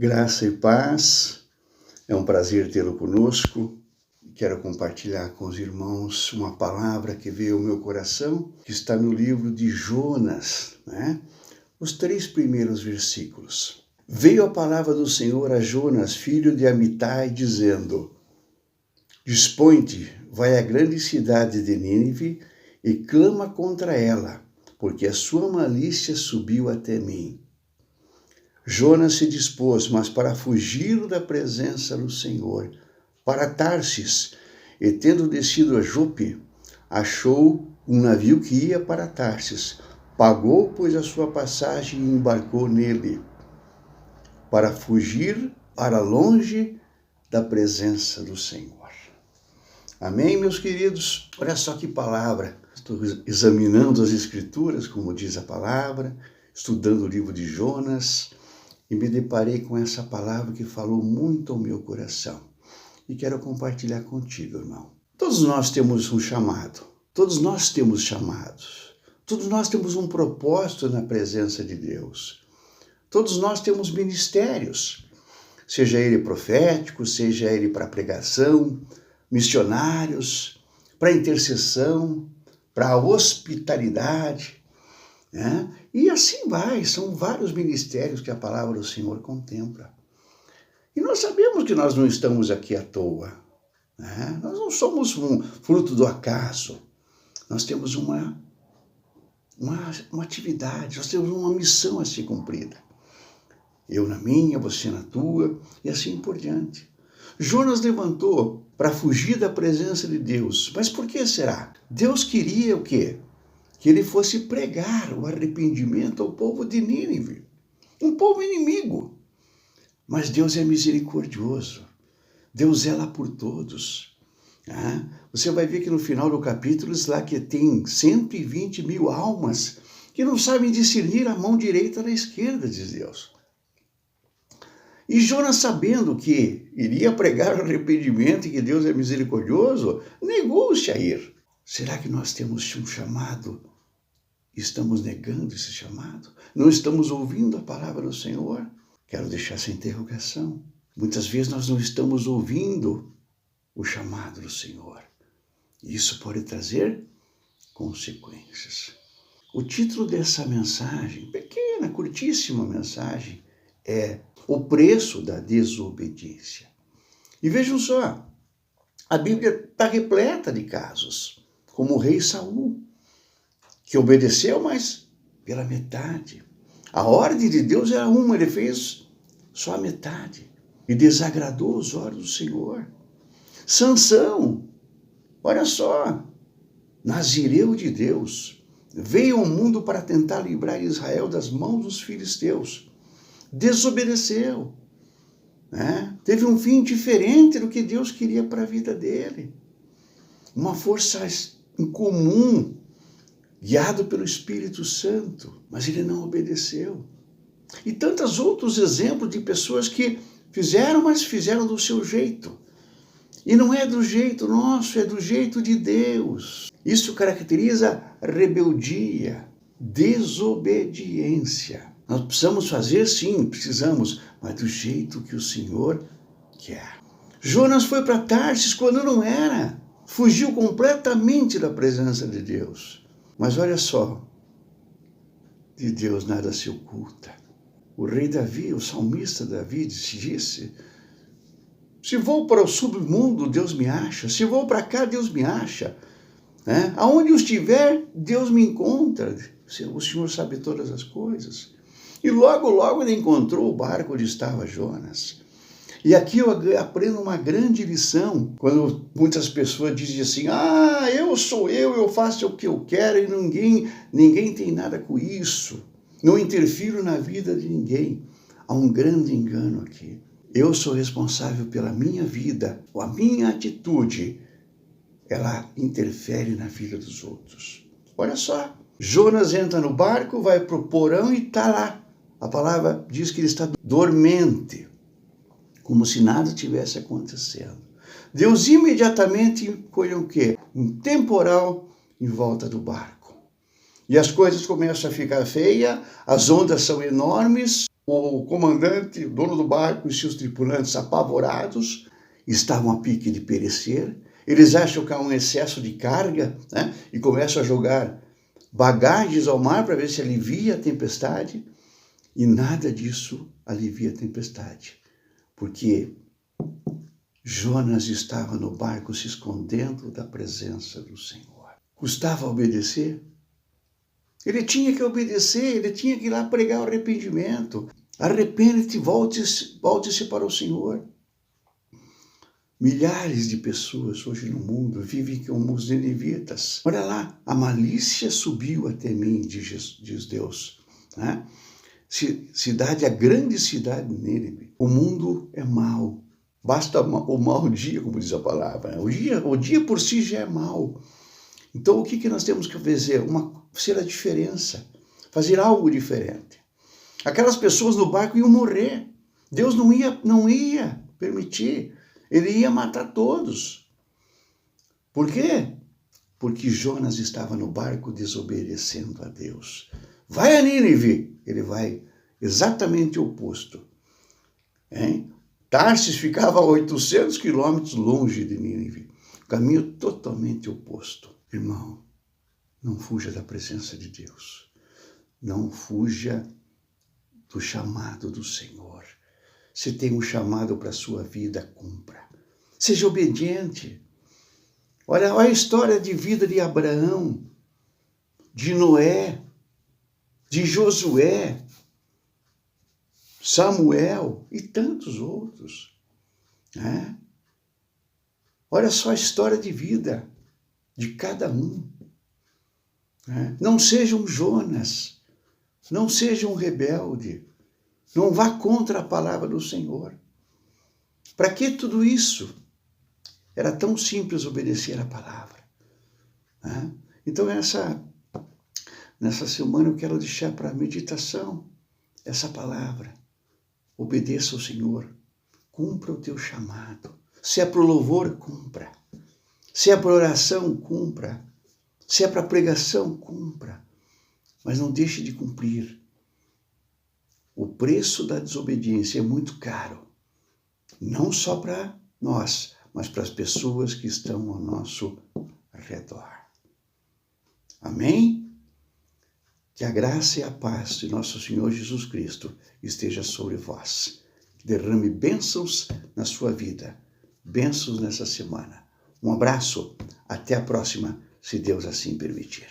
Graça e paz, é um prazer tê-lo conosco. Quero compartilhar com os irmãos uma palavra que veio ao meu coração, que está no livro de Jonas, Os 3 primeiros versículos. Veio a palavra do Senhor a Jonas, filho de Amitai, dizendo: Dispõe-te, vai à grande cidade de Nínive e clama contra ela, porque a sua malícia subiu até mim. Jonas se dispôs, mas para fugir da presença do Senhor, para Tarsis, e tendo descido a Jope, achou um navio que ia para Tarsis. Pagou, pois, a sua passagem e embarcou nele, para fugir para longe da presença do Senhor. Amém, meus queridos? Olha só que palavra. Estou examinando as Escrituras, como diz a palavra, estudando o livro de Jonas, e me deparei com essa palavra que falou muito ao meu coração. E quero compartilhar contigo, irmão. Todos nós temos um chamado. Todos nós temos chamados. Todos nós temos um propósito na presença de Deus. Todos nós temos ministérios. Seja ele profético, seja ele para pregação, missionários, para intercessão, para hospitalidade, E assim vai, são vários ministérios que a palavra do Senhor contempla. E nós sabemos que nós não estamos aqui à toa, Nós não somos um fruto do acaso. Nós temos uma atividade, nós temos uma missão a ser cumprida. Eu na minha, você na tua, e assim por diante. Jonas levantou para fugir da presença de Deus. Mas por que será? Deus queria o quê? Que ele fosse pregar o arrependimento ao povo de Nínive, um povo inimigo. Mas Deus é misericordioso, Deus zela por todos. Você vai ver que no final do capítulo diz lá que tem 120 mil almas que não sabem discernir a mão direita da esquerda, diz Deus. E Jonas, sabendo que iria pregar o arrependimento e que Deus é misericordioso, negou-se a ir. Será que nós temos um chamado? Estamos negando esse chamado? Não estamos ouvindo a palavra do Senhor? Quero deixar essa interrogação. Muitas vezes nós não estamos ouvindo o chamado do Senhor. Isso pode trazer consequências. O título dessa mensagem, pequena, curtíssima mensagem, é O Preço da Desobediência. E vejam só, a Bíblia está repleta de casos, como o rei Saul, que obedeceu, mas pela metade. A ordem de Deus era uma, ele fez só a metade e desagradou os olhos do Senhor. Sansão, olha só, nazireu de Deus, veio ao mundo para tentar livrar Israel das mãos dos filisteus. Desobedeceu, Teve um fim diferente do que Deus queria para a vida dele. Uma força incomum, guiado pelo Espírito Santo, mas ele não obedeceu. E tantos outros exemplos de pessoas que fizeram, mas fizeram do seu jeito. E não é do jeito nosso, é do jeito de Deus. Isso caracteriza rebeldia, desobediência. Nós precisamos fazer, sim, precisamos, mas do jeito que o Senhor quer. Jonas foi para Tarsis quando não era. Fugiu completamente da presença de Deus. Mas olha só, de Deus nada se oculta. O rei Davi, o salmista Davi, disse: se vou para o submundo, Deus me acha. Se vou para cá, Deus me acha. Aonde eu estiver, Deus me encontra. O Senhor sabe todas as coisas. E logo ele encontrou o barco onde estava Jonas. E aqui eu aprendo uma grande lição, quando muitas pessoas dizem assim: eu sou eu faço o que eu quero e ninguém tem nada com isso. Não interfiro na vida de ninguém. Há um grande engano aqui. Eu sou responsável pela minha vida, a minha atitude, ela interfere na vida dos outros. Olha só, Jonas entra no barco, vai para o porão e está lá. A palavra diz que ele está dormente, como se nada tivesse acontecendo. Deus imediatamente põe o quê? Um temporal em volta do barco. E as coisas começam a ficar feias, as ondas são enormes, O comandante, o dono do barco e seus tripulantes, apavorados, estavam a pique de perecer. Eles acham que há um excesso de carga, né? E começam a jogar bagagens ao mar para ver se alivia a tempestade. E nada disso alivia a tempestade, porque Jonas estava no barco se escondendo da presença do Senhor. Custava obedecer? Ele tinha que obedecer, ele tinha que ir lá pregar o arrependimento. Arrepende-te, volte-se para o Senhor. Milhares de pessoas hoje no mundo vivem como os ninivitas. Olha lá, a malícia subiu até mim, diz Deus. Né? A grande cidade de Nínive. O mundo é mau. Basta o mau dia, como diz a palavra. O dia por si já é mau. Então, o que nós temos que fazer? Ser a diferença. Fazer algo diferente. Aquelas pessoas no barco iam morrer. Deus não ia permitir. Ele ia matar todos. Por quê? Porque Jonas estava no barco desobedecendo a Deus. Vai a Nínive. Ele vai exatamente o oposto. Tarsis ficava a 800 quilômetros longe de Nínive. Caminho totalmente oposto. Irmão, não fuja da presença de Deus. Não fuja do chamado do Senhor. Se tem um chamado para a sua vida, cumpra. Seja obediente. Olha a história de vida de Abraão, de Noé, de Josué, Samuel e tantos outros. Né? Olha só a história de vida de cada um. Né? Não seja um Jonas, não seja um rebelde, não vá contra a palavra do Senhor. Para que tudo isso? Era tão simples obedecer a palavra. Né? Então, nessa semana eu quero deixar para meditação essa palavra. Obedeça ao Senhor. Cumpra o teu chamado. Se é para o louvor, cumpra. Se é para oração, cumpra. Se é para pregação, cumpra. Mas não deixe de cumprir. O preço da desobediência é muito caro. Não só para nós, mas para as pessoas que estão ao nosso redor. Amém? Que a graça e a paz de nosso Senhor Jesus Cristo esteja sobre vós. Derrame bênçãos na sua vida. Bênçãos nessa semana. Um abraço. Até a próxima, se Deus assim permitir.